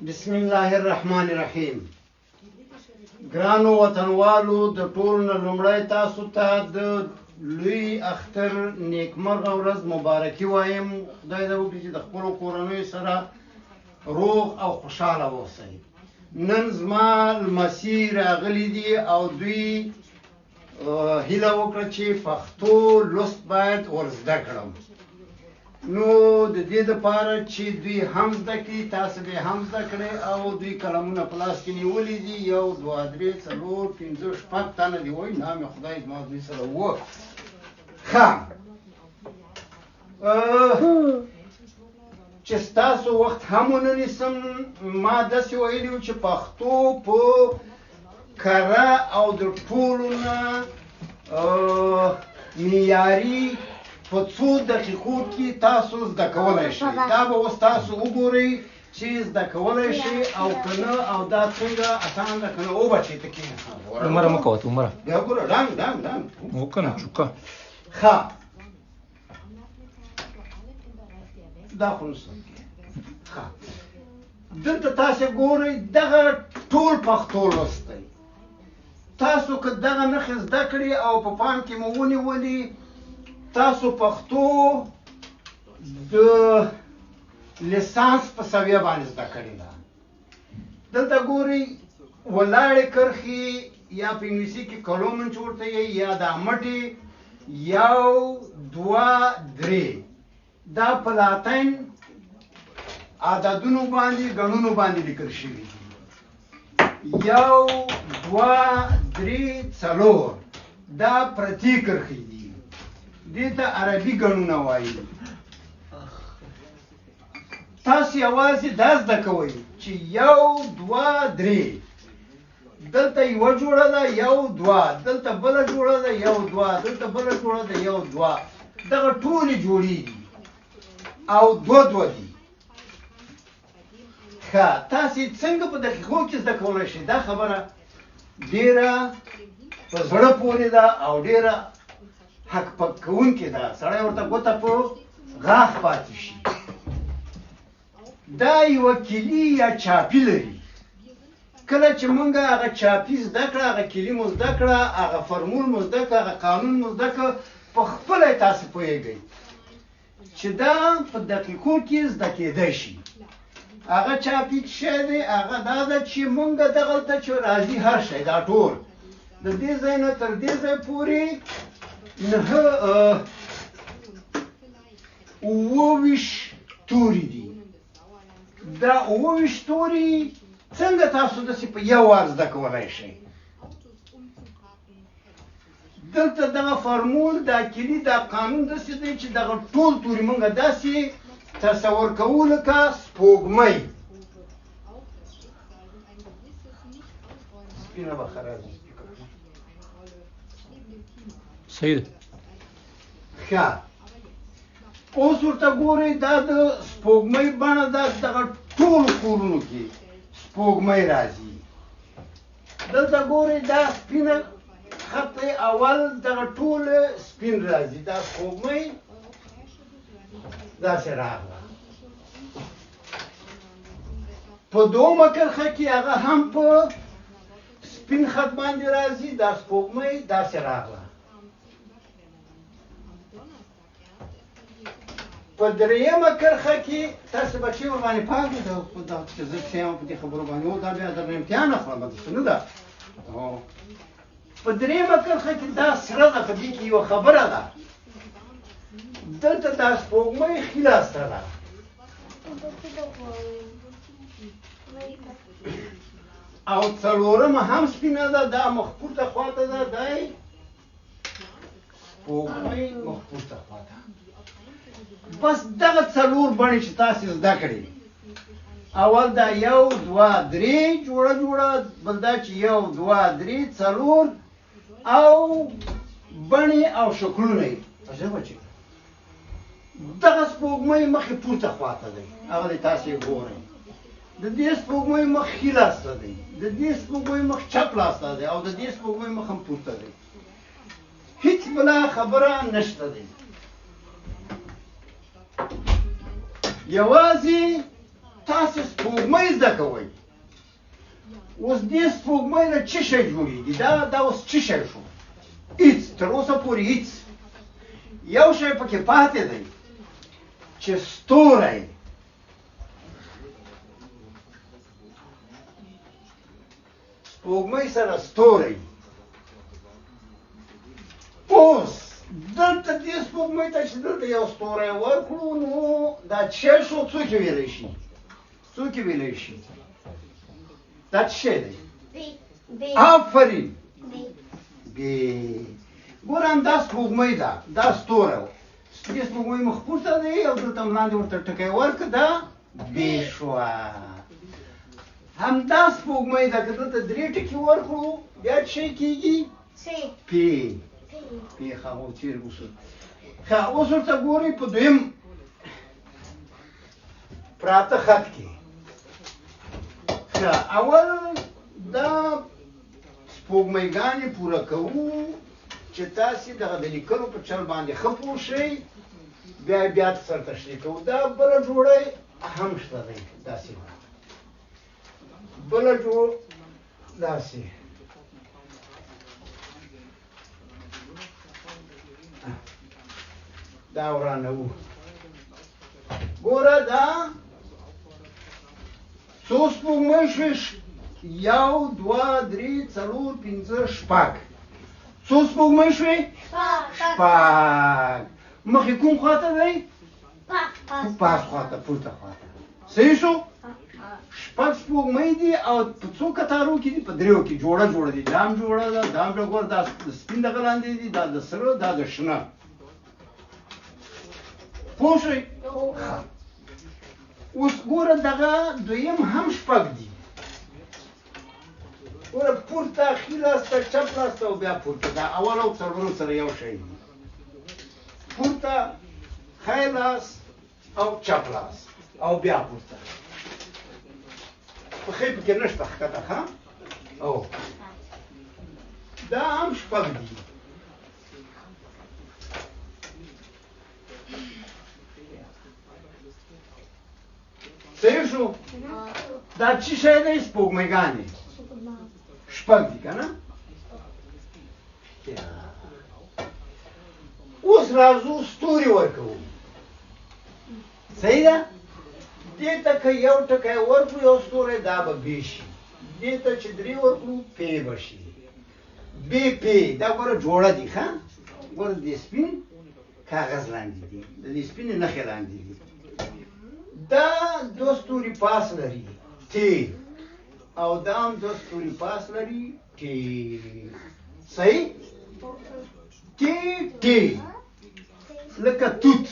بسم الله الرحمن الرحیم. ګرانو وطنوالو، د ټولو نه لومړی تاسو ته د لوی اختر نیکمرغه ورځ مبارکي وایم. خدای دې وکړي چې د خپلو کورنیو سره روغ او خوشحاله اوسئ. نن زما لمسي راغلي دي او دوی هیله وکړه چې پښتو لوست باید ور زده کړم. نو د دې دپاره چې دوی هم زده کړي، تاسو به هم زده کړئ. او دوی قلمونه په لاس کې نیولي دي، 1 2 3 4 5 6 تنه دي. وایي نام خدای زما دوی سره و. ښه چې ستاسو وخت هم ونه نیسم، ما داسې ویلي وو چې پښتو په کره او د ټولو نه معیاري په 2 دقیقو کې تاسو زده کولی شئ. دا به اوس تاسو وګورئ چې زده کولی شئ او که نه، او دا څنګه اسان ده که نه. وبچې ته کښېنه، عمره مه کوه عمره بیا ګوره ډنګ ډنګ ډنګ وکنه چوکه. ښه دا خو نسته. ښه دلته تاسې ګورئ، دغه ټول پښتو لوست دی. تاسو که دغه نښې زده کړي او په پام کې مو ونیولي، تاسو پښتو د لیسانس په سویه باندې زده کړې ده. دلته ګورئ ولاړې کرښې، یا په انګلیسي کې کلومنټ ورته یې، یا دا مټې 1 2 3 دا په لاتین عددونو باندې ګڼونو باندې لیکل شوي دي. 1 2 3 4 دا پرتې کرښې دي. دې ته عربي ګڼونه وایي. تاسو یوازې دا زده کوئ چې 1 2 3 دلته یوه جوړه ده 1 2، دلته بله جوړه ده 1 2، دلته بله جوړه ده 1 2. دغه ټولې جوړې دي او 2 2 دي. ښه تاسې څنګه په دقیقو کې زده کولی شئ؟ دا خبره ډېره په زړه پورې ده او ډېره حق پک کوونکې ده. سړی ورته ګوته په غاښ پاتې شي. دا یوه کلي یا چاپي لري. کله چې موږ هغه چاپي زده کړه، هغه کلي مو زده کړه، هغه فرمول مو زده کړه، هغه قانون مو زده کړه، په خپله یې تاسې پوهېږئ چې دا په دقیقو کې زده کېدی شي. هغه چاپي شی دی، هغه دا ده چې موږ دغلته چې راځي هر شی، دا ټول د دې ځای نه تر دې ځای پورې 29 توري دي. دا 29 توري څنګه تاسو داسې په یو وار زده کولی شئ؟ دلته دغه فرمول، دا کلي، دا قانون داسې دی چې دغه ټول توري موږ داسې تصور کوو لکه سپوږمۍ. سپینه به خرابه صحیح ده. ښه اوس ورته ګورئ، دا د سپوږمۍ بڼه ده. دغه ټولو کورونو کې سپوږمۍ راځي. دلته ګورئ دا سپینه خط اول، دغه ټول سپین راځي. دا سپوږمۍ داسې راغله. په دومه کرښه کې هغه هم په سپین خط باندې راځي. دا سپوږمۍ داسې راغله. په درېیمه کرښه کې تاسو بچې ورباندې پام کوئ، دا چې زه کښېنم په دې خبرو باندې، دا بیا درنه امتحان اخلم، داسې نه ده. په درېیمه کرښه کې دا سره ده، په دې کې یوه خبره ده. دلته دا سپوږمۍ ښي لاس ته ده. او څلورمه هم سپینه ده، دا مخ پورته خواته ده. دی سپوږمۍ مخ پورته خواته. بس دغه 4 بڼې چې تاسې زده کړې، اول دا 1 2 3 جوړه، بل دا چې 1 2 3 4 او بڼې او شکلونه یې. عجبه چې دغه سپوږمۍ مخې پورته خواته دی، هغه دی تاسې ګورئ. د دې سپوږمۍ مخ ښي لاس ته دی، د دې سپوږمۍ مخ چپ لاس ته دی، او د دې سپوږمۍ مخ هم پورته دی. هیڅ بله خبره نشته دی. یوازې تاسې سپوږمۍ زده کوئ. اوس دې سپوږمۍ نه څه شی جوړېږي؟ دا اوس څه شی شو؟ هېڅ، تر اوسه پورې هېڅ. یو شی پکې پاتې دی چې ستوری. سپوږمۍ سره ستوری. اوس دلته دې سپوږمۍ ته چې دلته یو ستوری ورکړو نو دا څه شو؟ څوک یې ویلی شي؟ څوک یې ویلی شي؟ دا څه شی دی؟ آفرین، بې. ګوره همدا سپوږمۍ ده، دا ستوری و. دې سپوږمۍ مخ پورته دی او دلته لاندې ورته ټکی ورکړه، دا بې شوه. همدا سپوږمۍ ده، که دلته درې ټکي ورکړو بیا څه شی کېږي؟ پې. پې ښه او تېر اوسو. ښه اوس ورته ګورئ په دویم پراته خط کې. ښه اول دا سپوږمۍ پوره کوو چې تاسې دغه د لیکلو په چل باندې ښه پوه شئ. بیا یې بیا سره تشریح کوو. دا بله جوړه هم شته دی، داسې بله جوړ داسې. دا ورانوو. ګوره دا څو سپوږمۍ شوې؟ 1 2 3 4 5 6. څو سپوږمۍ شوې؟ شپږ. مخې کوم خواته دی؟ پاس خواته، پورته خواته. صحیح شو؟ شپږ سپوږمۍ دي او په څو کتارو کې دي؟ په دریو کې جوړه دي. دا هم جوړه ده، دا هم ګوره دا د سپین دغه لاندې دي، دا د سره، دا د شنه. پوه شئ؟ اوس ګوره دغه دویم هم شپږ دي. ګوره پورته، ښي لاس ته، چپ لاس ته او بیا پورته. دا اول او څلورم سره یو شی دي. پورته، ښی لاس او چپ لاس او بیا پورته. پښې پکې نشته، ښکته. ښه او دا هم شپږ دي. صحیح شو؟ دا څه شی دی؟ سپوږمۍ شپږ دي که نه؟ اوس راځو ستوري ورکوو. صحیح ده؟ دې ته که یو ټکی ورکړو یو ستوری، دا به بې شي. دې ته چې درې ورکړو پې به شي. بې پې دا ګوره جوړه دي. ښه ګوره د سپین کاغذ لاندې دي، د دې سپینې نښې لاندې دي. دا دو ستوري پاس لري، ټې. او دا هم دو ستوري پاس لري، ټې. صحیح؟ ټې لکه توت.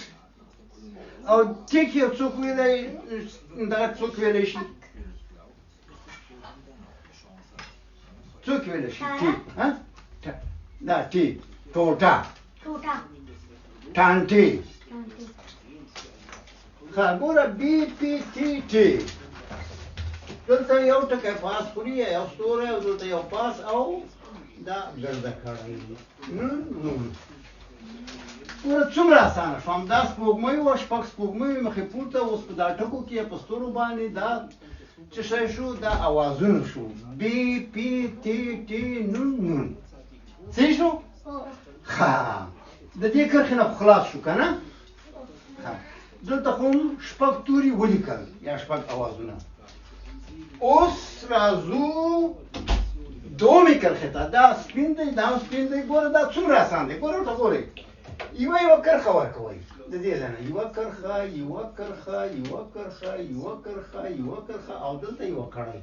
او ټیک یو څوک ویلی، دغه څوک ویلی شي؟ څوک ویلی شي؟ ټې. دا ټې، ټوټه، ټانټې. ښه ګوره بې پې ټې ټې. دلته یو ټکی پاس خوري، یو ستوری، او دلته یو پاس، او دا ګرده کړی. ګوره څومره اسانه شو. همدا سپوږمۍ وه، شپږ سپوږمۍ مخې پورته. اوس په دا ټکو کې په ستورو باندې دا څه شی شو؟ دا اوازونه شو. بې پې ټې ټې نون. صحیح شو؟ ښه د دې کرښې نه خو خلاص شو که نه؟ دلته خو هم شپږ توري ولیکل یا شپږ اوازونه. اوس راځو دومې کرښې ته. دا سپین دی، دا هم سپین دی. ګوره دا څومره اسان دی. ګوره ورته ګورئ، یوه کرښه ورکوئ د دې ځای نه. یوه کرښه، یوه کرښه، یوه کرښه، یوه کرښه، یوه کرښه، او دلته یوه کړۍ.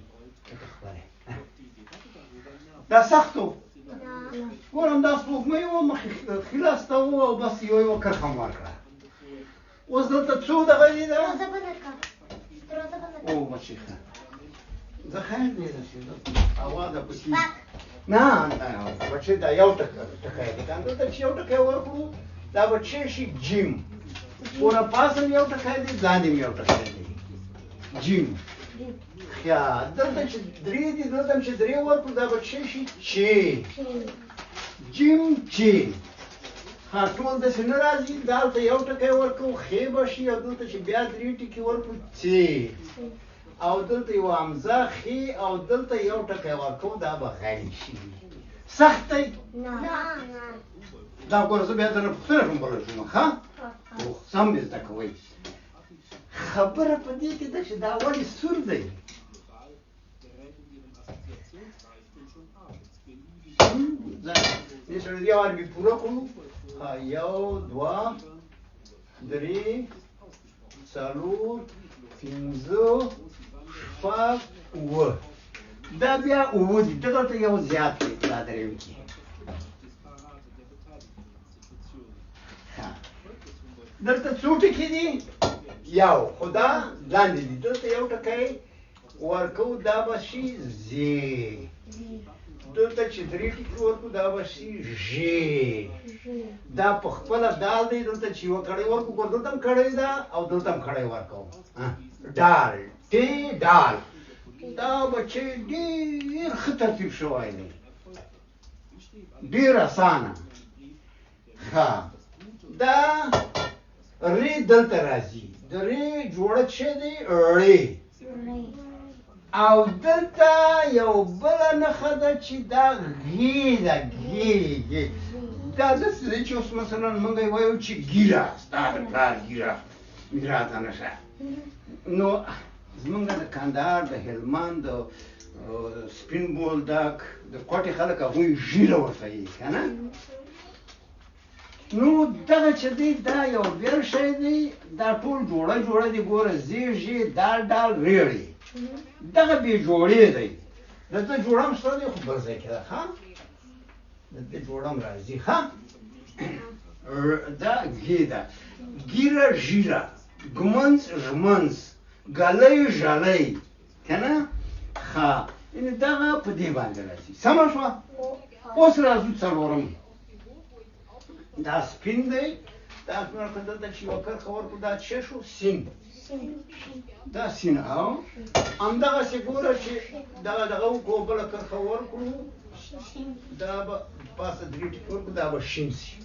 دا سخت و. ګوره همدا سپوږمۍ وه، مخې ښي لاس ته و او بس یوه کرښه مو ورکړه. اوس دلته څو دغه دي؟ دا او بچې ښه زه خیر دی هوا ده پکې. نه بچې دا یو ټکی دی که دلته چې یو ټکی ورکړو دا به څه شي؟ جیم. ګوره پاس هم یو ټکی دی، لاندې هم یو ټکی دی، جیم. ښه دلته چې درې دي، دلته هم چې درې ورکړو دا به څه شي؟ چې. جیم چې. ها ټول داسې نه راځي. دلته یو ټکی ورکړو ښې به شي، او دلته چې بیا درې ټکي ورکړو څې. او دلته یو همزه خي او دلته یو ټکی ورکوو دا به غین شي سخت دی دا ګوره زه بیا درنه پوښتنه کوم بله شوم ښه سم دې زده کوئ خبره په دې کې ده چې دا ولې سور دی دې سره یو عربي پوره کړو یو دوه درې څلور پنځه شپږ اووه دا بیا اووه دي دغلته یو زیات دی دا درېیم کې دلته څو ټکي دي یو خو دا لاندې دي دلته یو ټکی ورکوو دا به شي زی دلته چې درې ټکي ورکړو دا به شي ژې دا په خپله دال دی دلته چې یوه کړۍ ورکړو ګور دلته هم کړۍ ده او دلته هم کړۍ ورکوو ډال ټې ډال دا بچی ډېر ښه ترتیب شوی دی ډېر اسانه ښه دا ری دلته راځي د ری جوړه څه دی ړې او دلته یو بله نښه ده چې دا غې ده غې دا داسې دی چې اوس مثلا موږ یې وایو چې ګیره ستا د پلار ګیره راته نشه نو زمونږ د کندهار د هلمند د سپین بولدک د کوټې خلک هغوی ژیره ورته وایي که نه نو دغه چې دی دا یو بېل شی دی دا ټول جوړه دی ګوره زی ژې دال ډال ریړې دغه بې جوړې دی دلته جوړه هم شته دی خو بل ځای کې ده ښه دلته جوړه هم راځي ښه دا ګې ده ګیره ژیره ږمنځ ژمنځ ګلی ژلی که نه ښه یعنې دغه په دې باندې راځي سمه شوه اوس راځو څلورم دا سپین دی دا دلته چې یوه کرښه ورکړو دا څه شو سین دا سین او همدغسې ګوره چې دغه وکړو بله کرښه ورکړو دا به پاسه درې ټکي ورکړو دا به شین شي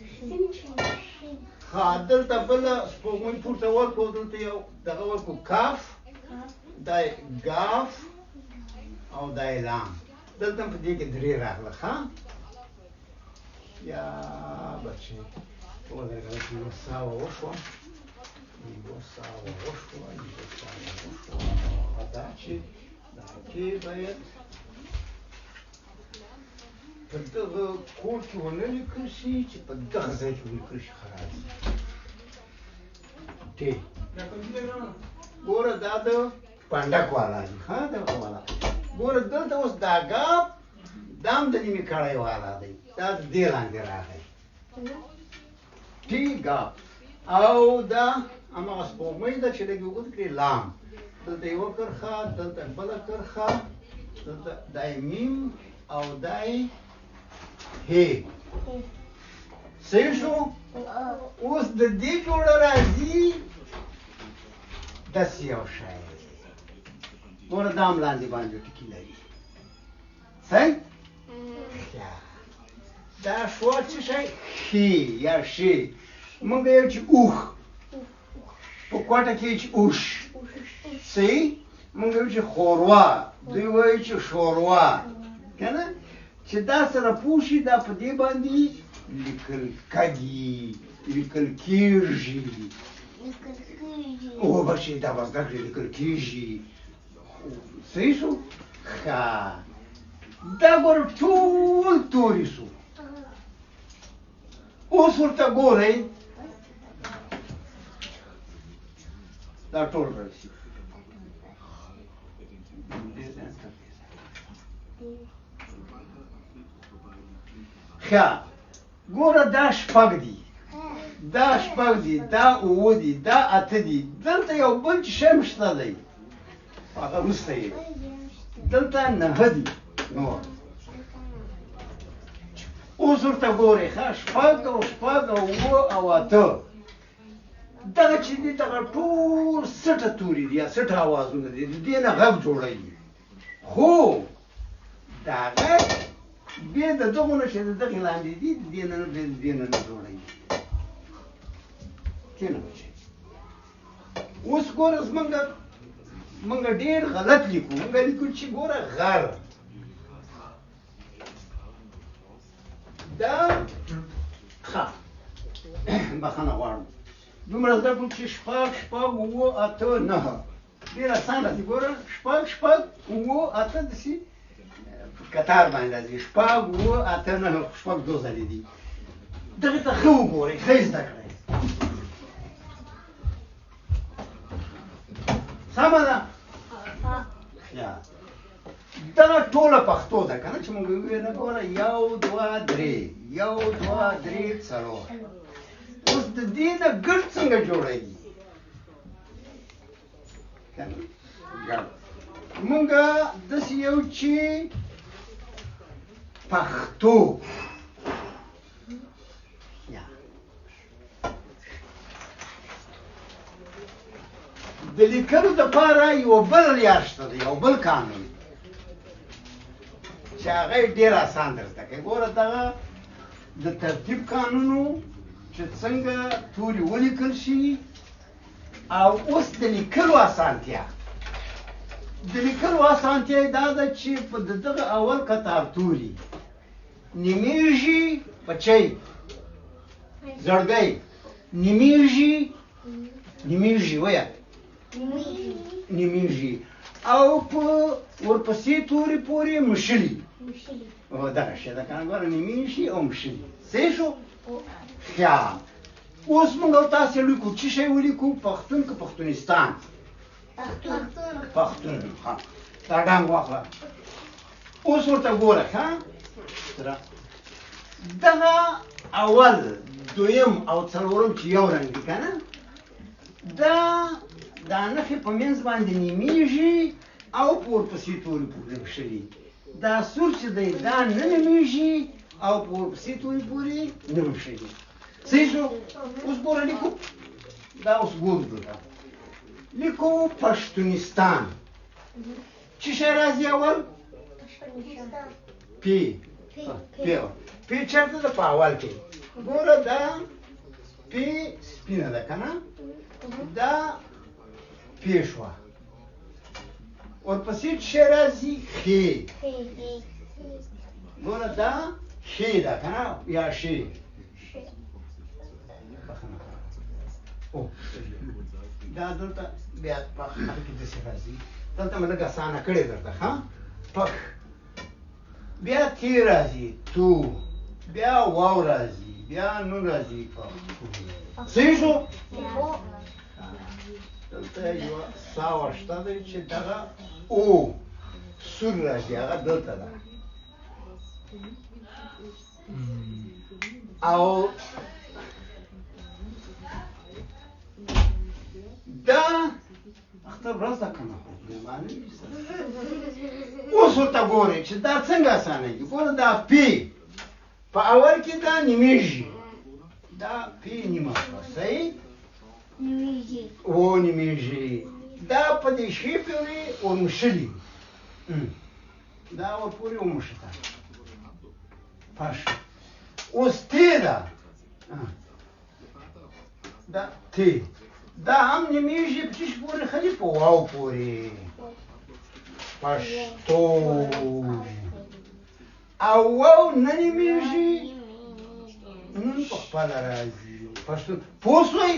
ښه دلته بله سپوږمۍ پورته ورکړو دلته یو دغه ورکړو کاف دا یې ګاف او دا یې لام دلته هم په دې کې درې راغله ښه یا بچې ولرګله چې یوه ساوه وشوه هغه دا چې دا کې باید په دغه کوډ کې ونه لیکل شي چې په دغه ځای کې ولیکل شي ښه راځي ټې ګوره دا د پنډک والا دی ښه دغه والا ګوره دلته اوس دا ګاپ دا هم د نیمې کړۍ والا دی دا د دې لاندې راغی ټي ګاپ او دا هماغه سپوږمۍ ده چې لږ اوږد کړي لام دلته یوه کرښه دلته بله کرښه دلته دا یې میم او دا یې هې صحیح شو اوس د دې جوړه راځي داسې یو شی ګوره دا هم لاندې باندې ټکي لري صحیح دا شوه څه شی ښي یا شي موږ یو چې اوښ په کوټه کې چې اوښ صحیح موږ یو چې ښوروا دوی وایي چې شوروا که نه چې دا سره پوه شي دا په دې باندې لیکل کږي لیکل کېږي وبخښئ دا به زده کړې لیکل کېږي صحیح شو ښه دا ګوره ټول توري شو اوس ورته ګورئ دا ټول راشي ښه ګوره دا شپږ دي دا شپږ دي دا اووه دي دا اته دي دلته یو بل چې شی هم شته دی هغه وروسته یې دلته نهه دي نور اوس ورته ګورئ ښه شپږ او شپږ او اووه او اته دغه چې دي دغه ټول سټه توري دي یا سټه اوازونه دي د دې نه غږ جوړوي خو دا غږ بیا د دغو نه چې د دغې لاندې دي د دې نه بیا د دې نه جوړوي کښېنه بچی اوس ګوره زمونږ موږ ډېر غلط لیکو. موږ لیکو چې ګوره غر دا ښه بخښنه غواړم دومره زده کړو چې شپږ شپږ اووه اته نهه ډېر اسان راځي. ګوره شپږ شپږ اووه اته داسې کتار باندې راځي. شپږ اووه اته نهه شپږ دوه ځلې دي. دغې ته ښه وګورئ، ښه یې زده کړئ. سمه ده؟ دغه ټوله پښتو ده که نه چې موږ وویل ګوره یو دوه درې یو دوه درې څلور. اوس د دې نه ګډ څنګه جوړوي؟ ګډ موږ داسې یو چې پښتو د لیکلو دپاره یو بل معیار شته دی، یو بل قانون چې هغه یې ډېر اسان در زده کوي. ګوره دغه د ترتیب قانونو چې څنګه توري ولیکل شي او اوس د لیکلو اسانتیا. د لیکلو اسانتیا یې دا ده چې په دغه اول قطار توري نیمیږي په چی زړګی نیمیږي ویه نیمیږي او په ورپسې توري پورې مشلي دغه شی ده که نه ګوره نیمیږي او مشلي. صحیح شو؟ ښه اوس موږ او تاسې لیکو څه شی ولیکو؟ پښتون که پښتونستان؟ پښتون. ښه دا ډنګ واخله. اوس ورته ګوره ښه دغه اول دویم او څلورم چې یو رنګ دي که نه دا نښې په منځ باندې نیمیږي او په ورپسې توري پورې مشلي. دا سور چې دی دا نه نیمیږي او په ورپسې توري پورې نه مشلي. صحیح شو؟ اوس ګوره لیکو دا اوس ګورو دلته لیکو پښتونستان. څه شی راځي اول؟ پی پی چېرته ده؟ په اول کې. ګوره دا پی سپینه ده که نه دا پی شوه. ورپسې څه شی راځي؟ ښې. ګوره دا ښې ده که نه یا ښې. دا دلته بیا پخ هغه کې داسې راځي. دلته مې لږ اسانه کړې درته ښه پخ. بیا تی راځي تو، بیا واو راځي، بیا نون راځي پښتو. صحیح شو؟ دلته یوه ساوه شته دی چې دغه او سور راځي هغه دلته ده او دا اختر ورځ ده که نه اوس ورته ګورئ چې دا څنګه اسانېږي. ګوره دا پی په اول کې دا نیمیږي دا پی نیمه شوه. صحیح؟ نیمیږي. دا په دې ښې پورې ورمښلي دا ورپورې ومښته پاش. اوس تی ده دا تی دا هم نیمیږي په چیش پورې ښلي په واو پورې پښتو. او واو نه نیمیږي نن په خپله راځي پښتون. پوه شوئ؟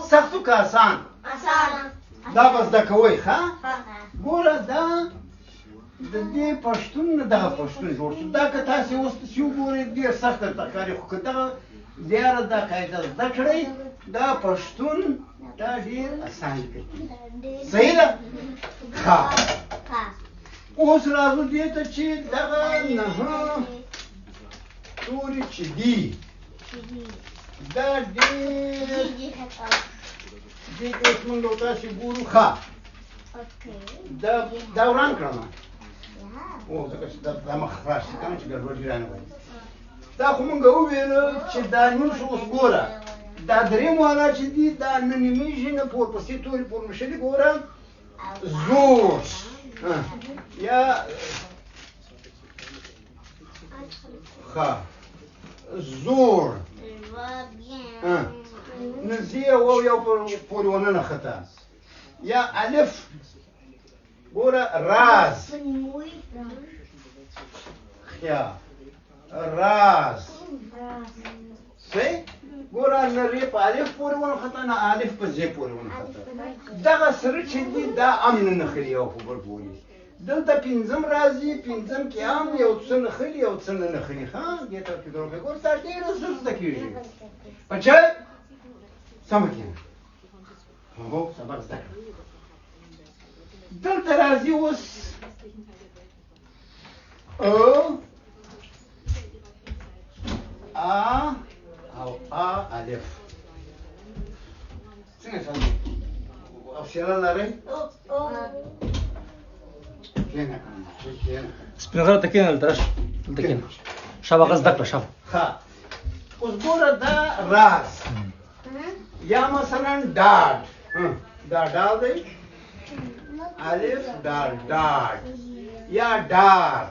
سختو که اسان؟ دا به زده کوئ ښه. ګوره دا د دې پښتون نه دغه پښتون جوړ شو. دا که تاسې اوس داسې وګورئ ډېر سخت درته ښکاري خو که دغه زیاره دا قاعده زده کړئ دا پښتون دا ډېر اسان کوي. صحیح ده؟ ښه اوس راځو دې ته چې دغه نهه توري چې دي دا ډېر دې ته اوس موږ او تاسې ګورو. ښه دا وران کړم ځکه چې دا مخ خلاص شي که نه چې ګډوډي رانه وایي. دا خو موږ وویله چې دا نیم شو. اوس ګوره دا درېم والا چې دي دا نه نیمیږي نه په ورپسې توري پورمښلي. ګوره زور یا ښه زور نزیه واو یو پورې ونه نښته یا الف ګوره راز خیا راز صحیح ګوره نه ری په الف پورې ونښته نه الف په ځې پورې ونښته دغه سره چې دي دا هم نه نښلي یو په بل پورې دلته پنځم راځي پنځم کې هم یو څه نښلي یو څه نه نښلي ښه دې ته فکر وکړئ ګوره ستا ډېره زر زده کېږي بچی سمه کښېنه هو سبق زده کړه دلته راځي اوس او الف څنګه سمه حوصله لرئ کښېنه کښېنه سپین غره ته کښېنه دلته راشه دلته کښېنه شابه هغه زده کړه شابه ښه اوس ګوره دا راز یا مثلا ډاډ دا ډال دی الف ډال ډاډ یا ډار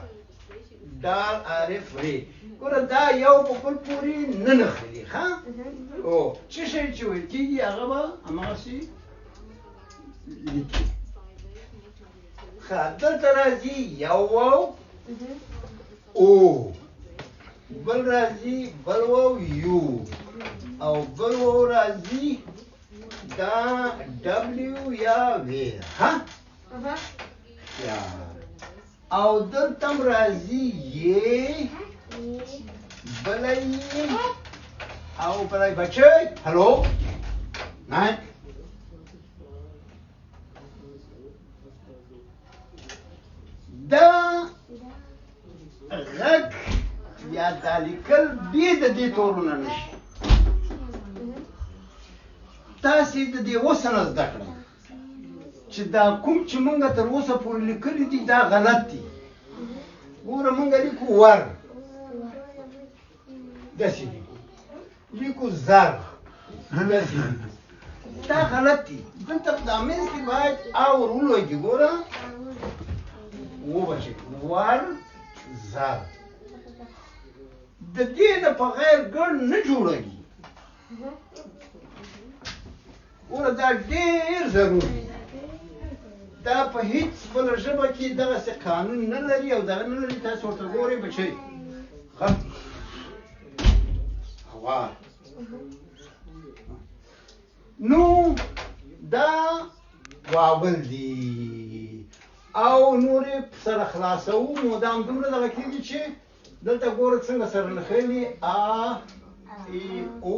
ډال الف ری ګوره دا یو په بل پورې نه نښلي ښه او څه شی چې ویل کېږي هغه به هماغسې لیکي ښه دلته راځي یو واو او بل راځي بل واو یو او بل واو راځي دا ډبلیو یا وی ها یا او دلته هم راځي یې بله یې او بله بچی هلو نه دا غږ یا دا لیکل بې د دې تورونه نشي تاسې د دې اوسه نه زده کړئ چې دا کوم چې موږ تر اوسه پورې لیکلي دي دا غلط دي ګوره موږ لیکو ور داسې دي لیکو زر داسې دي دا غلط دي دلته په دا منځ کې باید او ور ولوېږي ګوره وبچې ور زر د دې نه په غیر ګڼ نه جوړېږي ګوره دا ډېر ضروري دا په هیڅ بله ژبه کې دغسې قانون نه لري او دغه نه لري تاسو ورته ګورئ بچئ ښه هوا نو دا واول دي او نورې سره خلاصوو مدام دومره دغه کېږي چې دلته ګوره څنګه سره نښلي ا ای او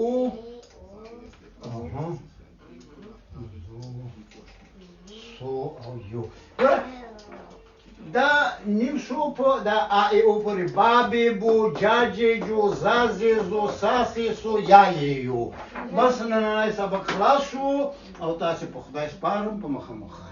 سو او یو دا نیم شو په دا ا ای او پورې بابې بو جاجې جو زازې زو ساسې سو یایې یو بس نننی سبق خلاص شو او تاسې په خدای سپارم په مخه مخه